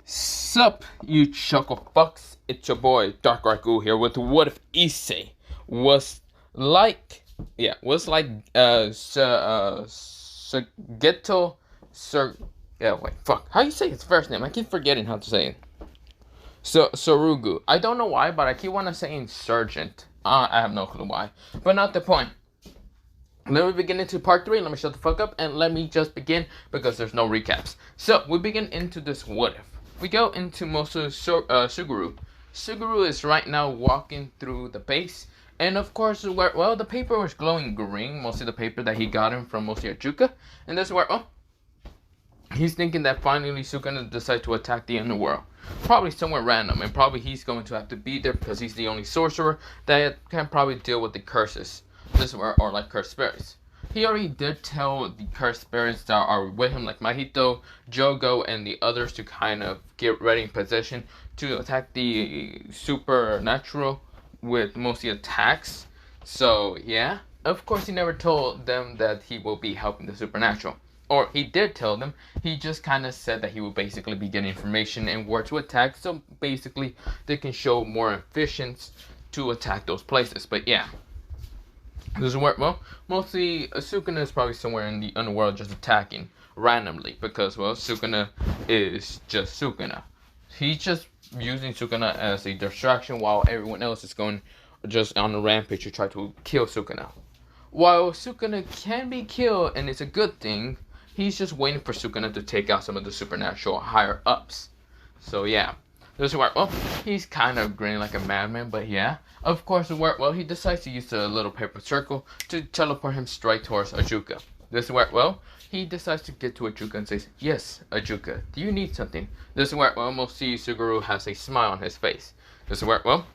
Sup, you chuckle fucks? It's your boy Dark Raku here with What If Issei was like, was like Geto, how you say his first name? I keep forgetting how to say it. Suguru. I don't know why, but I keep wanting to say Insurgent. I have no clue why, but not the point. Let me begin into part 3. Let me shut the fuck up and let me just begin because there's no recaps. So, we begin into this what if. We go into mostly Suguru. Suguru is right now walking through the base. And of course, the paper was glowing green. Mostly the paper that he got him from mostly Ajuka. And that's where, he's thinking that finally Sukuna decide to attack the underworld. Probably somewhere random. And probably he's going to have to be there because he's the only sorcerer that can probably deal with the curses. Or like cursed spirits. He already did tell the cursed spirits that are with him, like Mahito, Jogo, and the others, to kind of get ready in position to attack the supernatural with mostly attacks. So yeah, of course he never told them that he will be helping the supernatural. Or he did tell them, he just kind of said that he would basically be getting information and where to attack, so basically they can show more efficiency to attack those places. But yeah. Doesn't work well. Mostly, Sukuna is probably somewhere in the underworld just attacking randomly because, Sukuna is just Sukuna. He's just using Sukuna as a distraction while everyone else is going just on a rampage to try to kill Sukuna. While Sukuna can be killed and it's a good thing, he's just waiting for Sukuna to take out some of the supernatural higher ups. So yeah. Doesn't work well. He's kind of grinning like a madman, but yeah. Of course it worked well. He decides to use the little paper circle to teleport him straight towards Ajuka. Doesn't work well. He decides to get to Ajuka and says, "Yes, Ajuka, do you need something?" Doesn't work well. We'll see Suguru has a smile on his face. Doesn't work well.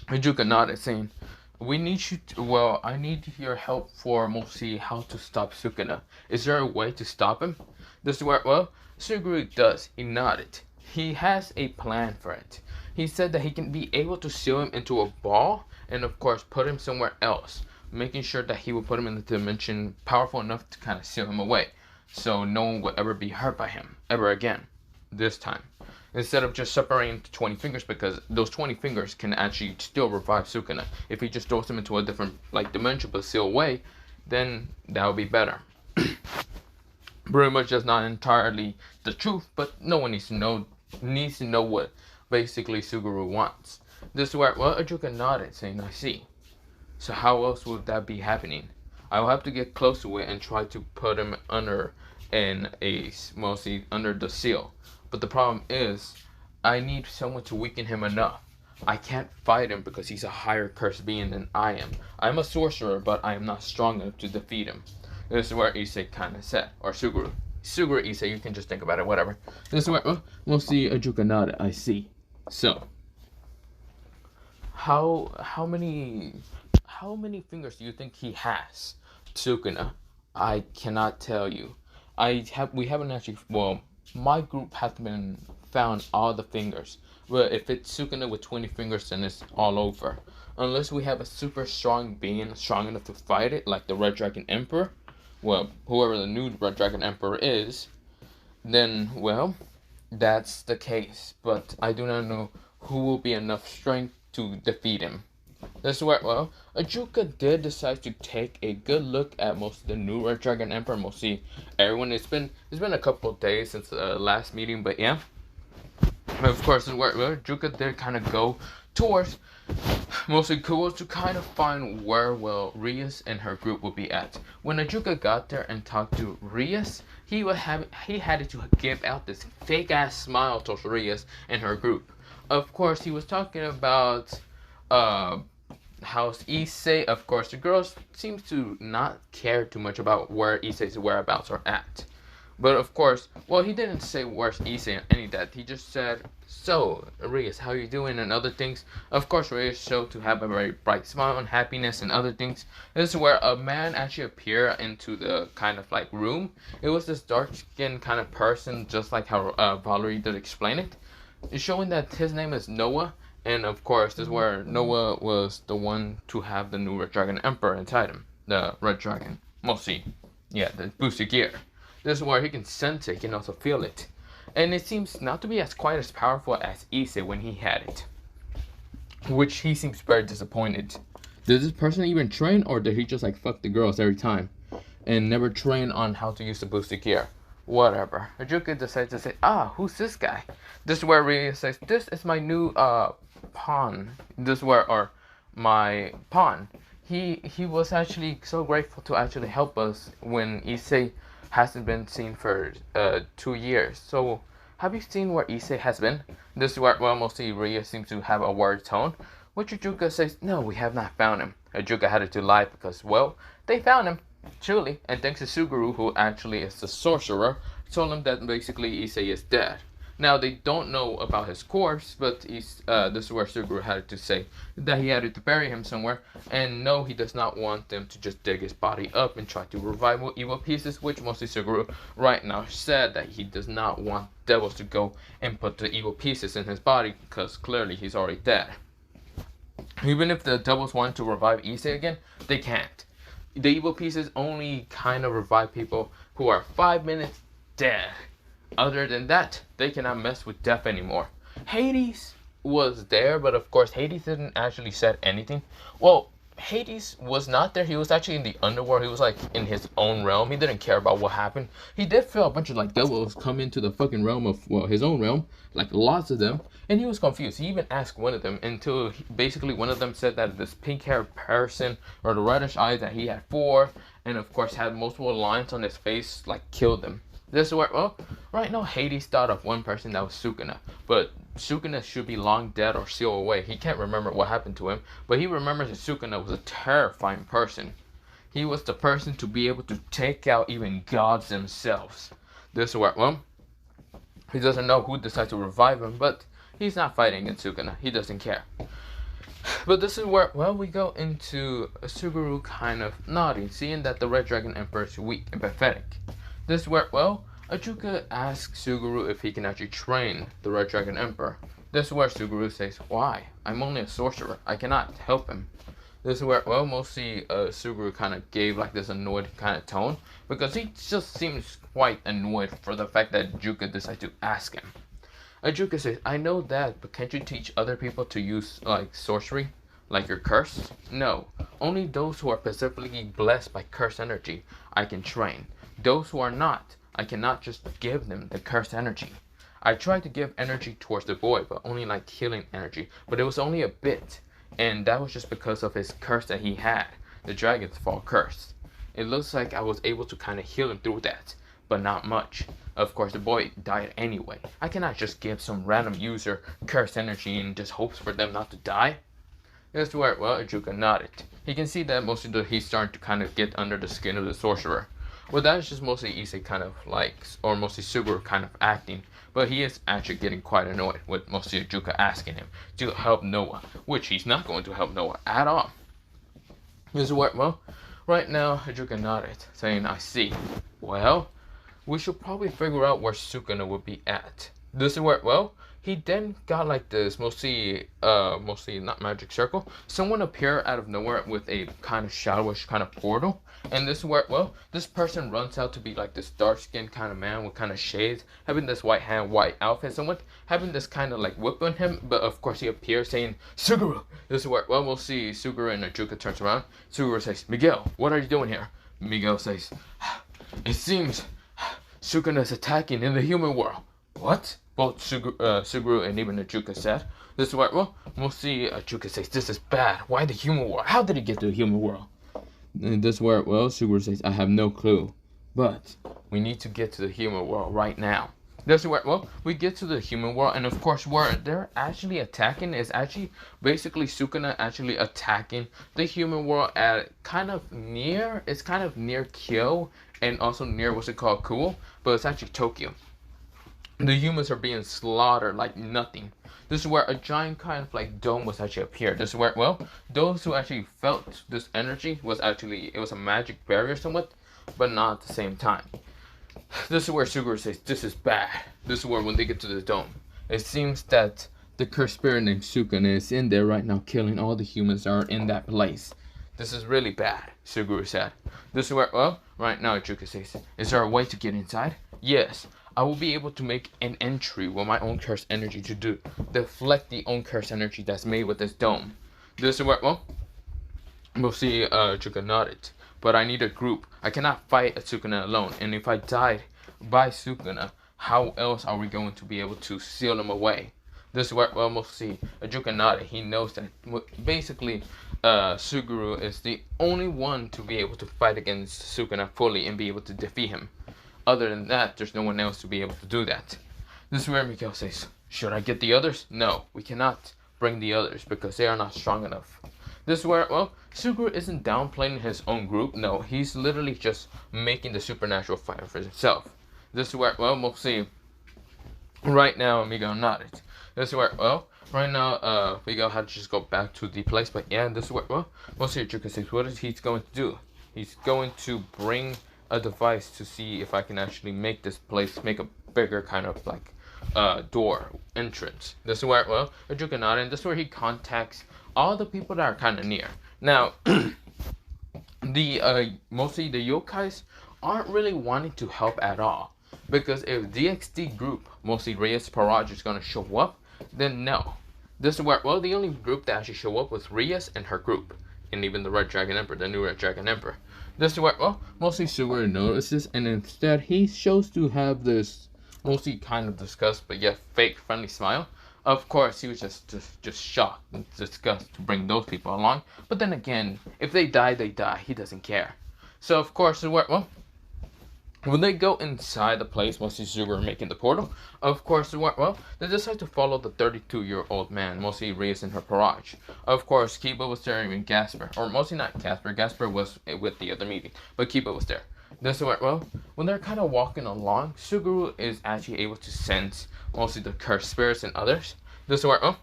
Ajuka nodded, saying, "We need you to, I need your help for mostly how to stop Sukuna. Is there a way to stop him?" Doesn't work well. Suguru does. He nodded. He has a plan for it. He said that he can be able to seal him into a ball and of course put him somewhere else, making sure that he will put him in the dimension powerful enough to kind of seal him away, so no one will ever be hurt by him ever again this time. Instead of just separating into 20 fingers, because those 20 fingers can actually still revive Sukuna. If he just throws him into a different dimension but seal away, then that would be better. Pretty much just not entirely the truth, but no one needs to know what basically Suguru wants. This is where Ajuka nodded, saying, "I see. So how else would that be happening? I will have to get close to it and try to put him under mostly under the seal. But the problem is, I need someone to weaken him enough. I can't fight him because he's a higher cursed being than I am. I'm a sorcerer, but I am not strong enough to defeat him." This is where Issei kind of said, or Suguru, Issei, you can just think about it, whatever. This is where we'll see Ajuka nod. "I see. So, how many fingers do you think he has, Sukuna?" "I cannot tell you. We haven't actually. My group hasn't been found all the fingers. Well, if it's Sukuna with 20 fingers, then it's all over. Unless we have a super strong being strong enough to fight it, like the Red Dragon Emperor." Whoever the new Red Dragon Emperor is, then, that's the case. But I do not know who will be enough strength to defeat him. This is where, Ajuka did decide to take a good look at most of the new Red Dragon Emperor. Mostly everyone. It's been a couple of days since the last meeting, but yeah. Of course, this is where Ajuka did kind of go towards mostly Kuo to kind of find where Rias and her group would be at. When Ajuka got there and talked to Rias, he had to give out this fake ass smile towards Rias and her group. Of course, he was talking about how's Issei. Of course, the girls seems to not care too much about where Issei's whereabouts are at. But of course, he didn't say where's Issei and any of that. He just said, "So, Rias, how you doing?" and other things. Of course, Rias showed to have a very bright smile and happiness and other things. This is where a man actually appeared into the kind of room. It was this dark-skinned kind of person, just like how Valerie did explain it. It's showing that his name is Noah. And of course, this is where Noah was the one to have the new Red Dragon Emperor inside him. The Red Dragon. Mostly, the boosted gear. This is where he can sense it, he can also feel it. And it seems not to be as quite as powerful as Issei when he had it. Which he seems very disappointed. Did this person even train, or did he just like fuck the girls every time? And never train on how to use the boosted gear? Whatever. Ajuka decides to say, who's this guy? This is where Rias says, this is my new pawn. This is where, or my pawn. He was actually so grateful to actually help us when Issei hasn't been seen for 2 years. So have you seen where Issei has been? This is where, well, mostly Rias seems to have a worried tone, which Ajuka says, no, we have not found him. Ajuka had to lie because, well, they found him. Truly, and thanks to Suguru, who actually is the sorcerer, told him that basically Issei is dead. Now, they don't know about his corpse, but this is where Suguru had to say that he had to bury him somewhere, and no, he does not want them to just dig his body up and try to revive evil pieces, which mostly Suguru right now said that he does not want devils to go and put the evil pieces in his body, because clearly he's already dead. Even if the devils want to revive Issei again, they can't. The evil pieces only kind of revive people who are 5 minutes dead. Other than that, they cannot mess with death anymore. Hades was there, but of course Hades didn't actually say anything. Well, Hades was not there. He was actually in the underworld. He was like in his own realm. He didn't care about what happened. He did feel a bunch of like devils come into the fucking realm of, well, his own realm, like lots of them, and he was confused. He even asked one of them until basically one of them said that this pink-haired person or the reddish eyes that he had 4, and of course had multiple lines on his face, like killed him. This is where, well, right now Hades thought of one person that was Sukuna, but Sukuna should be long dead or sealed away. He can't remember what happened to him, but he remembers that Sukuna was a terrifying person. He was the person to be able to take out even gods themselves. This is where, well, he doesn't know who decided to revive him, but he's not fighting against Sukuna. He doesn't care. But this is where, well, we go into Suguru kind of nodding, seeing that the Red Dragon Emperor is weak and pathetic. This is where, well, Ajuka asks Suguru if he can actually train the Red Dragon Emperor. This is where Suguru says, why? I'm only a sorcerer. I cannot help him. This is where, well, mostly Suguru kind of gave like this annoyed kind of tone, because he just seems quite annoyed for the fact that Ajuka decided to ask him. Ajuka says, I know that, but can't you teach other people to use like sorcery? Like your curse? No. Only those who are specifically blessed by curse energy I can train. Those who are not, I cannot just give them the cursed energy. I tried to give energy towards the boy, but only like healing energy. But it was only a bit. And that was just because of his curse that he had. The Dragon's Fall curse. It looks like I was able to kind of heal him through that. But not much. Of course, the boy died anyway. I cannot just give some random user cursed energy and just hopes for them not to die. That's where, well, Ajuka nodded. He can see that most of he's starting to kind of get under the skin of the sorcerer. Well, that is just mostly Issei kind of like, or mostly Suguru kind of acting, but he is actually getting quite annoyed with mostly Ajuka asking him to help Noah, which he's not going to help Noah at all. This is what, well, right now Ajuka nodded, saying, I see. Well, we should probably figure out where Sukuna would be at. This is where, well, he then got like this mostly not magic circle. Someone appeared out of nowhere with a kind of shadowish kind of portal. And this is where, well, this person runs out to be like this dark-skinned kind of man with kind of shades, having this white hand, white outfit, someone having this kind of like whip on him, but of course he appears saying, Suguru! This is where, well, we'll see Suguru and Ajuka turns around. Suguru says, Miguel, what are you doing here? Miguel says, it seems Sukuna is attacking in the human world. What? Both Suguru and even Ajuka said. This is where, well, we'll see Ajuka says, this is bad. Why the human world? How did he get to the human world? And this is where, well, Suguru says, I have no clue. But we need to get to the human world right now. This is where, well, we get to the human world, and of course where they're actually attacking is actually basically Sukuna actually attacking the human world at kind of near, it's kind of near Kyo, and also near what's it called, Cool, but it's actually Tokyo. The humans are being slaughtered like nothing. This is where a giant kind of like dome was actually appeared. This is where, well, those who actually felt this energy was actually, it was a magic barrier somewhat, but not at the same time. This is where Suguru says, this is bad. This is where when they get to the dome, it seems that the cursed spirit named Sukuna is in there right now killing all the humans that are in that place. This is really bad, Suguru said. This is where, well, right now Ajuka says, is there a way to get inside? Yes, I will be able to make an entry with my own curse energy to deflect the own curse energy that's made with this dome. This is where, well, we'll see Juggernaut. But I need a group. I cannot fight a Sukuna alone. And if I died by Sukuna, how else are we going to be able to seal them away? This is where, well, we'll see a Juggernaut. He knows that basically Suguru is the only one to be able to fight against Sukuna fully and be able to defeat him. Other than that, there's no one else to be able to do that. This is where Miguel says, should I get the others? No, we cannot bring the others because they are not strong enough. This is where, well, Suguru isn't downplaying his own group. No, he's literally just making the supernatural fight for himself. This is where, well, we'll see. Right now, Miguel nodded. This is where, well, right now, Miguel had to just go back to the place. But yeah, this is where, well, we'll see Juka says, what is he going to do? He's going to bring a device to see if I can actually make this place, make a bigger kind of like door entrance. This is where, well, Juka nodded, and this is where he contacts all the people that are kind of near. Now, mostly the yokais aren't really wanting to help at all. Because if DXD group, mostly Rias Peerage, is going to show up, then no. This is where, well, the only group that actually show up was Rias and her group. And even the Red Dragon Emperor, the new Red Dragon Emperor. This is where, well, mostly Suguru notices, and instead he shows to have this mostly kind of disgust, but yet fake friendly smile. Of course, he was just shocked and disgusted to bring those people along. But then again, if they die, they die. He doesn't care. So, of course, well, when they go inside the place, mostly Suguru making the portal, of course, well, they decide to follow the 32-year-old man, mostly Rias in her Peerage. Of course, Kiba was there, even Gasper. Or mostly not Gasper. Gasper was with the other meeting. But Kiba was there. This is where, well, when they're kind of walking along, Suguru is actually able to sense mostly the cursed spirits and others. This is where, well,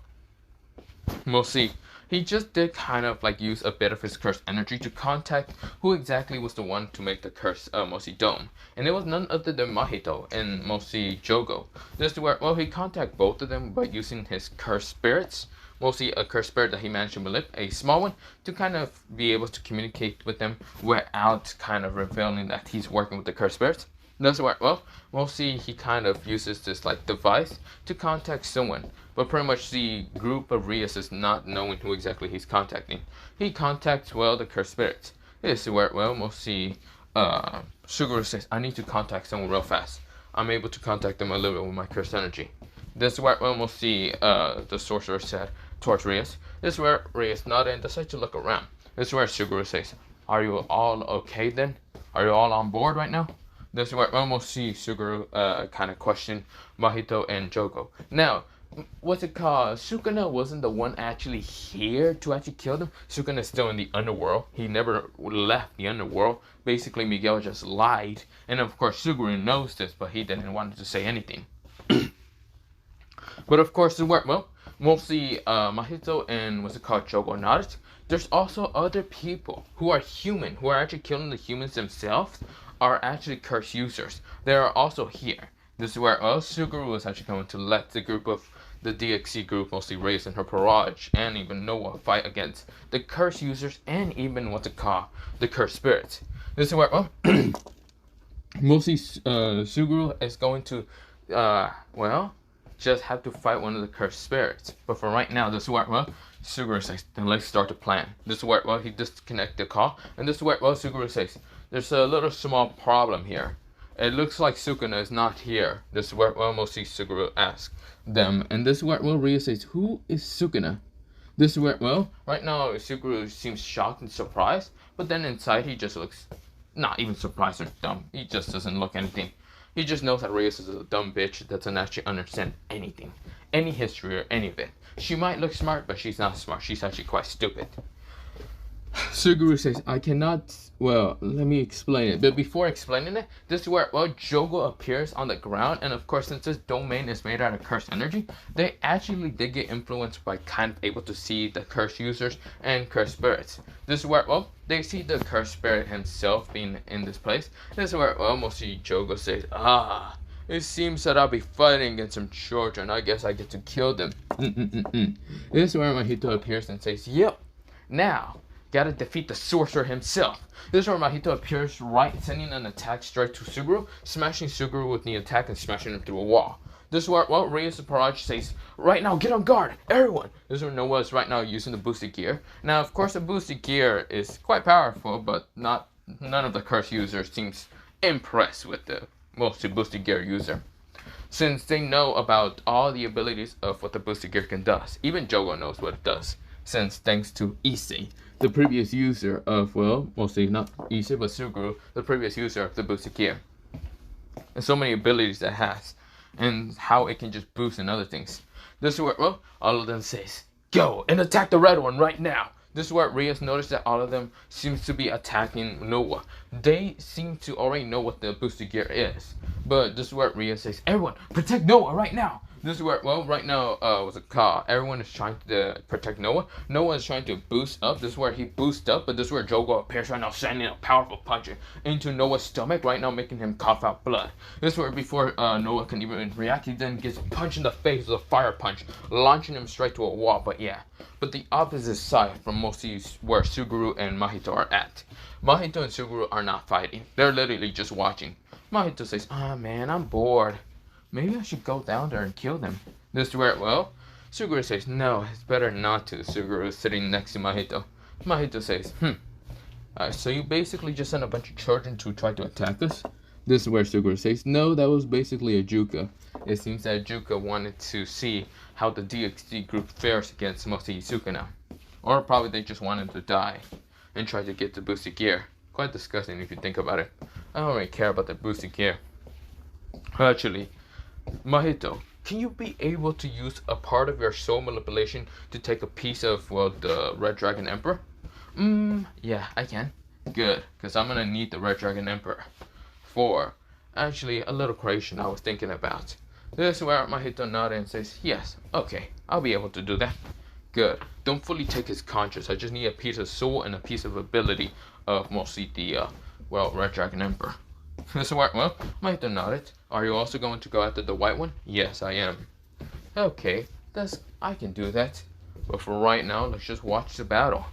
mostly he just did kind of like use a bit of his cursed energy to contact who exactly was the one to make the cursed mostly dome. And it was none other than Mahito and mostly Jogo. This is where, well, he contacted both of them by using his cursed spirits. Mostly a cursed spirit that he managed to manipulate, a small one, to kind of be able to communicate with them without kind of revealing that he's working with the cursed spirits. That's where, well, mostly he kind of uses this like device to contact someone. But pretty much the group of Rias is not knowing who exactly he's contacting. He contacts, well, the cursed spirits. This is where, well, mostly Suguru says, I need to contact someone real fast. I'm able to contact them a little bit with my cursed energy. This is where, well, mostly the sorcerer said towards Rias. This is where Rias nodded and decided to look around. This is where Suguru says, are you all okay then? Are you all on board right now? This is where, well, mostly Suguru kind of questioned Mahito and Jogo. Now, what's it called? Sukuna wasn't the one actually here to actually kill them. Sukuna is still in the underworld. He never left the underworld. Basically, Miguel just lied. And of course, Suguru knows this, but he didn't want to say anything. But of course, well, mostly Mahito and what's it called, Jogo nodded. There's also other people who are human, who are actually killing the humans themselves, are actually curse users. They are also here. This is where Suguru is actually going to let the group of the DXC group, mostly Rias and her Peerage, and even Noah fight against the curse users and even what's it called, the curse spirits. This is where, well, mostly Suguru is going to, well, just have to fight one of the cursed spirits. But for right now, this is where, well, Suguru says, then let's start the plan. This is where, well, he disconnected the call. And this is where, well, Suguru says, there's a little small problem here. It looks like Sukuna is not here. This is where, well, mostly Suguru asks them. And this is where, well, Rias says, who is Sukuna? This is where, well, right now, Suguru seems shocked and surprised. But then inside, he just looks not even surprised or dumb. He just doesn't look anything. He just knows that Rias is a dumb bitch that doesn't actually understand anything. Any history or any of it. She might look smart, but she's not smart. She's actually quite stupid. Suguru says, I cannot, well, let me explain it. But before explaining it, this is where, well, Jogo appears on the ground. And of course, since this domain is made out of cursed energy, they actually did get influenced by kind of able to see the cursed users and cursed spirits. This is where, well, they see the cursed spirit himself being in this place. This is where, well, mostly Jogo says, it seems that I'll be fighting against some children. I guess I get to kill them. This is where Mahito appears and says, yep. Now, Gotta defeat the sorcerer himself. This is where Mahito appears right, sending an attack straight to Suguru, smashing Suguru with the attack and smashing him through a wall. This is where, well, Rias Peerage says, right now, get on guard, everyone! This is where Noah is right now using the boosted gear. Now, of course, the boosted gear is quite powerful, but none of the curse users seems impressed with the mostly boosted gear user, since they know about all the abilities of what the boosted gear can do. Even Jogo knows what it does, since thanks to Issei, the previous user of, well, mostly not Issei, but Suguru, the previous user of the boosted gear. And so many abilities that it has, and how it can just boost and other things. This is where, well, all of them says, go and attack the red one right now. This is where Rias noticed that all of them seems to be attacking Noah. They seem to already know what the boosted gear is. But this is where Rias says, everyone, protect Noah right now. This is where, well, right now, was a car. Everyone is trying to protect Noah. Noah is trying to boost up. This is where he boosts up, but this is where Jogo appears right now, sending a powerful punch into Noah's stomach, right now making him cough out blood. This is where before Noah can even react, he then gets punched in the face with a fire punch, launching him straight to a wall, but yeah. But the opposite side from mostly where Suguru and Mahito are at. Mahito and Suguru are not fighting. They're literally just watching. Mahito says, ah man, I'm bored. Maybe I should go down there and kill them. This is where, well, Suguru says, no, it's better not to. Suguru is sitting next to Mahito. Mahito says, so you basically just sent a bunch of children to try to attack us? This is where Suguru says, no, that was basically a Juka. It seems that Juka wanted to see how the DXD group fares against mostly Sukuna. Or probably they just wanted to die and try to get the boosted gear. Quite disgusting if you think about it. I don't really care about the boosted gear. Actually, Mahito, can you be able to use a part of your soul manipulation to take a piece of, well, the Red Dragon Emperor? Yeah, I can. Good, because I'm gonna need the Red Dragon Emperor for, actually, a little creation I was thinking about. This is where Mahito nodded and says, yes, okay, I'll be able to do that. Good. Don't fully take his conscience. I just need a piece of soul and a piece of ability of mostly the, well, Red Dragon Emperor. This is where, well, Mahito nodded. Are you also going to go after the white one? Yes, I am. Okay, I can do that. But for right now, let's just watch the battle.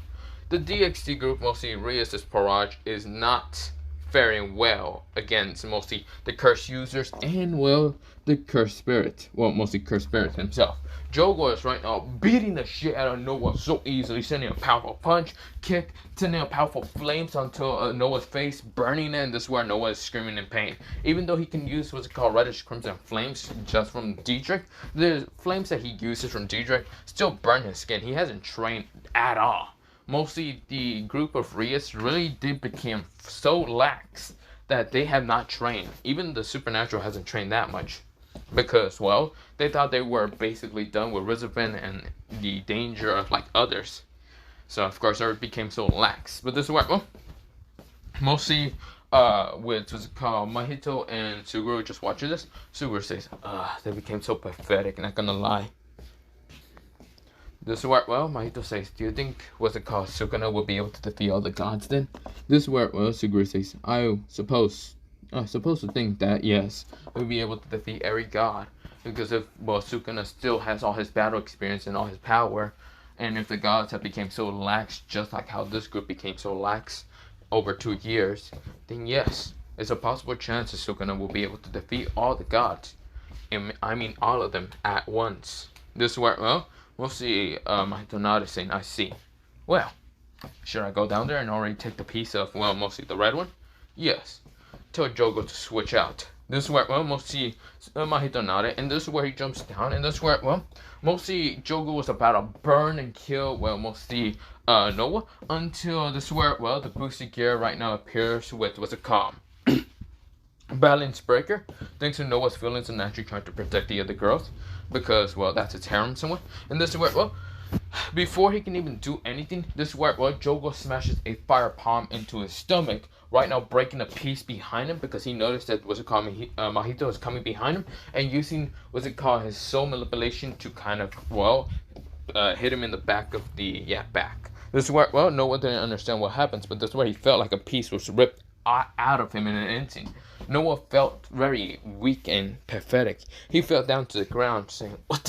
The DXD group, mostly Rias' Peerage, is not faring well against mostly the cursed users and, well, the cursed spirit. Well, mostly cursed spirit himself. Jogo is right now beating the shit out of Noah so easily, sending a powerful punch, kick, sending a powerful flames onto Noah's face, burning it, and this is where Noah is screaming in pain. Even though he can use what's called reddish crimson flames just from Diedrich, the flames that he uses from Diedrich still burn his skin. He hasn't trained at all. Mostly the group of Rias really did become so lax that they have not trained. Even the Supernatural hasn't trained that much. Because, well, they thought they were basically done with Rizabin and the danger of, like, others. So, of course, it became so lax. But this is where, well, mostly with what's it called, Mahito and Suguru just watching this. Suguru says, they became so pathetic, not gonna lie. This is where, well, Mahito says, do you think, what's it called, Sukuna will be able to defeat all the gods then? This is where, well, Suguru says, I suppose to think that, yes, we'll be able to defeat every god. Because if, well, Sukuna still has all his battle experience and all his power, and if the gods have become so lax, just like how this group became so lax over 2 years, then yes, it's a possible chance that Sukuna will be able to defeat all the gods. And, I mean all of them at once. This is where, well, we'll see, Mahito nodded saying, I see. Well, should I go down there and already take the piece of, well, mostly the red one? Yes. Tell Jogo to switch out. This is where, well, mostly Mahito nodded, and this is where he jumps down, and this is where, well, mostly Jogo was about to burn and kill, well, mostly Noah, until this is where, well, the boosted gear right now appears with, what's it called? Balance breaker, thanks to Noah's feelings and actually trying to protect the other girls, because, well, that's its harem somewhere. And this is where, well, before he can even do anything, this is where, well, Jogo smashes a fire palm into his stomach, right now breaking a piece behind him, because he noticed that, what's it called, Mahito is coming behind him, and using, what's it called, his soul manipulation to kind of, well, hit him in the back of the, back. This is where, well, no one didn't understand what happens, but this is where he felt like a piece was ripped out of him in an instant. Noah felt very weak and pathetic. He fell down to the ground saying, what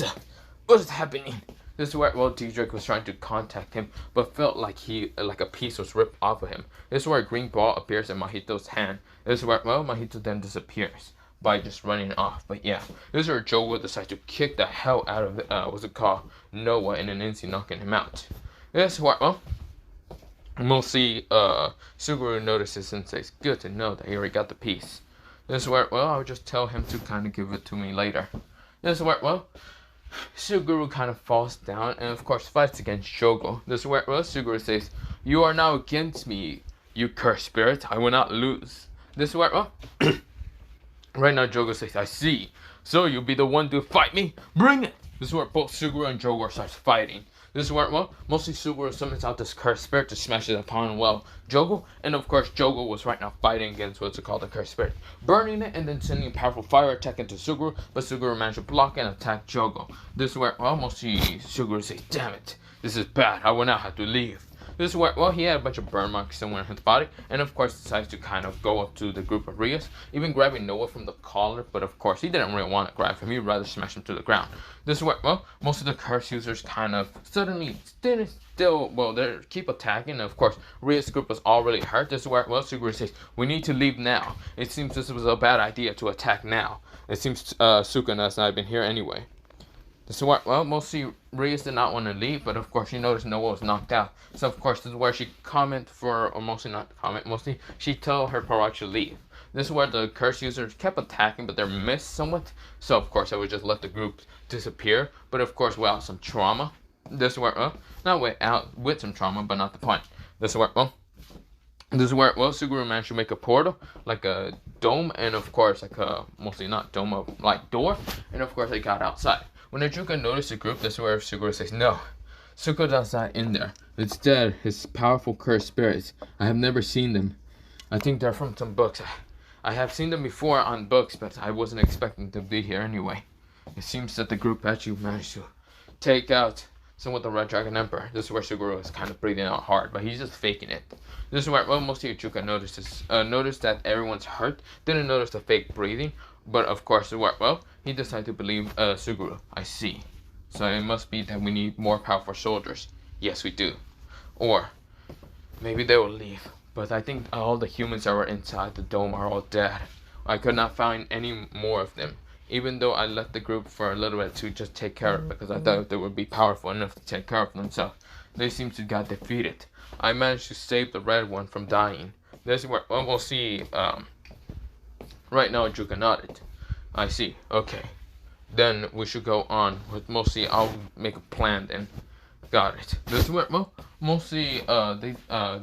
is happening? This is where, well, D-Drake was trying to contact him, but felt like a piece was ripped off of him. This is where a green ball appears in Mahito's hand. This is where, well, Mahito then disappears by just running off. But yeah, this is where Jogo decides to kick the hell out of, what's it called, Noah in an instant, knocking him out. This is where, well, mostly, Suguru notices and says, good to know that he already got the piece. This is where, well, I'll just tell him to kind of give it to me later. This is where, well, Suguru kind of falls down and of course fights against Jogo. This is where, well, Suguru says, you are now against me, you cursed spirit. I will not lose. This is where, well, right now Jogo says, I see. So you'll be the one to fight me? Bring it! This is where both Suguru and Jogo starts fighting. This is where, well, mostly Suguru summons out this cursed spirit to smash it upon, well, Jogo. And of course, Jogo was right now fighting against what's called the cursed spirit, burning it and then sending a powerful fire attack into Suguru. But Suguru managed to block and attack Jogo. This is where, well, mostly Suguru says, damn it, this is bad. I will now have to leave. This is where, well, he had a bunch of burn marks somewhere in his body, and of course decides to kind of go up to the group of Rias, even grabbing Noah from the collar, but of course he didn't really want to grab him, he'd rather smash him to the ground. This is where, well, most of the curse users kind of suddenly they keep attacking, and of course Rias' group was already hurt. This is where, well, Suguru says, we need to leave now. It seems this was a bad idea to attack now. It seems Sukuna has not been here anyway. This is where, well, mostly Rias did not want to leave, but of course she noticed Noah was knocked out. So of course this is where she she told her Peerage to leave. This is where the curse users kept attacking, but they're missed somewhat. So of course I would just let the group disappear. But of course without some trauma. This is where, not with some trauma, but not the point. This is where, Suguru managed to make a portal, like a dome, and of course like a, mostly not dome, like door, and of course they got outside. When Ajuka noticed the group, this is where Suguru says, no, Sukoda's not in there. Instead, his powerful cursed spirits. I have never seen them. I think they're from some books. I have seen them before on books, but I wasn't expecting them to be here anyway. It seems that the group actually managed to take out some of the Red Dragon Emperor. This is where Suguru is kind of breathing out hard, but he's just faking it. This is where, well, mostly Ajuka noticed that everyone's hurt. Didn't notice the fake breathing. But of course, well, he decided to believe Suguru. I see. So it must be that we need more powerful soldiers. Yes, we do. Or maybe they will leave. But I think all the humans that were inside the dome are all dead. I could not find any more of them. Even though I left the group for a little bit to just take care of it, because I thought they would be powerful enough to take care of themselves. They seem to got defeated. I managed to save the red one from dying. This is where, well, we'll see. Right now, Ajuka nodded. I see. Okay. Then we should go on with mostly. I'll make a plan then. Got it. This is where, well, mostly they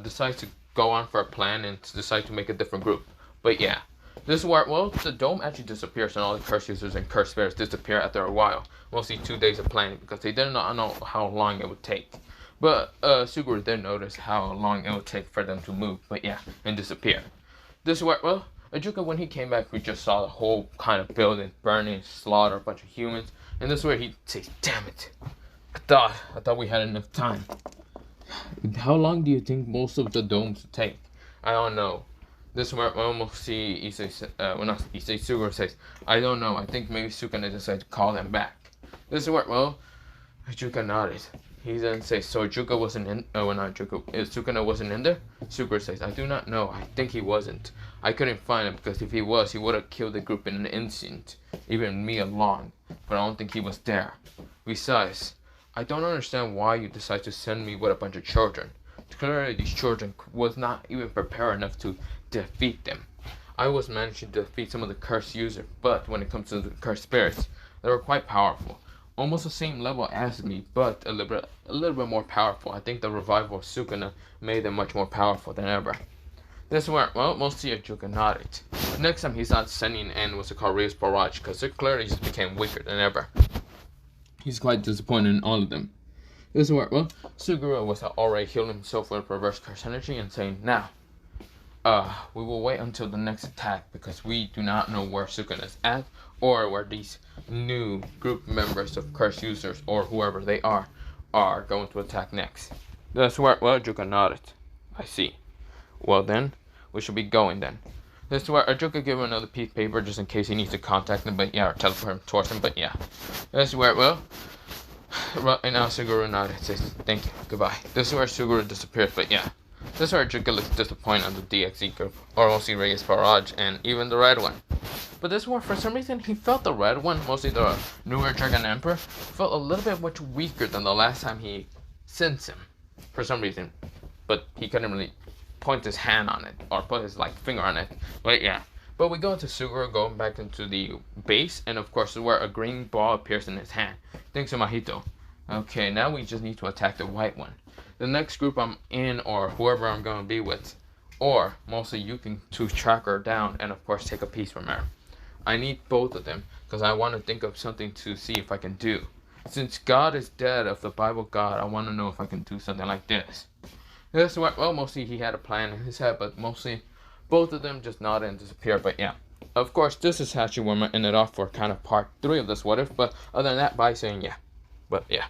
decide to go on for a plan and decide to make a different group. But yeah, this is where, well, the dome actually disappears and all the curse users and curse spirits disappear after a while. Mostly 2 days of planning because they did not know how long it would take. But Suguru did notice how long it would take for them to move. But yeah, and disappear. This is where, well, Ajuka, when he came back, we just saw the whole kind of building burning, slaughter a bunch of humans, and this is where he says, "Damn it! I thought we had enough time." How long do you think most of the domes would take? I don't know. This is where we almost see Suguru says, "I don't know. I think maybe Sukuna decided to call them back." This is where, well, Ajuka nodded. He then says, so Ajuka wasn't in, Sukuna wasn't in there? Suguru says, I do not know. I think he wasn't. I couldn't find him because if he was, he would have killed the group in an instant. Even me alone. But I don't think he was there. Besides, I don't understand why you decide to send me with a bunch of children. Clearly these children was not even prepared enough to defeat them. I was managing to defeat some of the cursed users, but when it comes to the cursed spirits, they were quite powerful. Almost the same level as me, but a little bit more powerful. I think the revival of Sukuna made them much more powerful than ever. This is where, well, mostly Ajuka nodded. Next time he's not sending in what's it called Rias Peerage, because it clearly just became weaker than ever. He's quite disappointed in all of them. This is where, well, Suguru was already healing himself with reverse curse energy and saying, now, we will wait until the next attack because we do not know where Sukuna is at or where these new group members of curse users or whoever they are going to attack next. That's where, well, Ajuka nodded. I see. Well then, we should be going then. This is where Ajuka gave him another piece of paper just in case he needs to contact him, but yeah, or teleport him towards him, but yeah. This is where, well, Right now, Suguru nodded. Says, "Thank you. Goodbye." This is where Suguru disappears. But yeah, this is where Juka looks disappointed on the DXE group, or mostly Rias, Peerage, and even the red one. But this one, for some reason, he felt the red one, mostly the newer Dragon Emperor, felt a little bit much weaker than the last time he sensed him, for some reason. But he couldn't really point his hand on it or put his finger on it. But yeah. But we go into Suguru going back into the base, and of course, where a green ball appears in his hand. Thanks to Mahito. Okay, now we just need to attack the white one. The next group I'm in, or whoever I'm going to be with, or mostly you can to track her down and of course take a piece from her. I need both of them because I want to think of something to see if I can do. Since God is dead of the Bible God, I want to know if I can do something like this. This is what, well, mostly he had a plan in his head, but mostly both of them just nodded and disappeared. But yeah, of course, this is actually where I'm ended off for kind of part 3 of this what if. But other than that, by saying yeah. But yeah.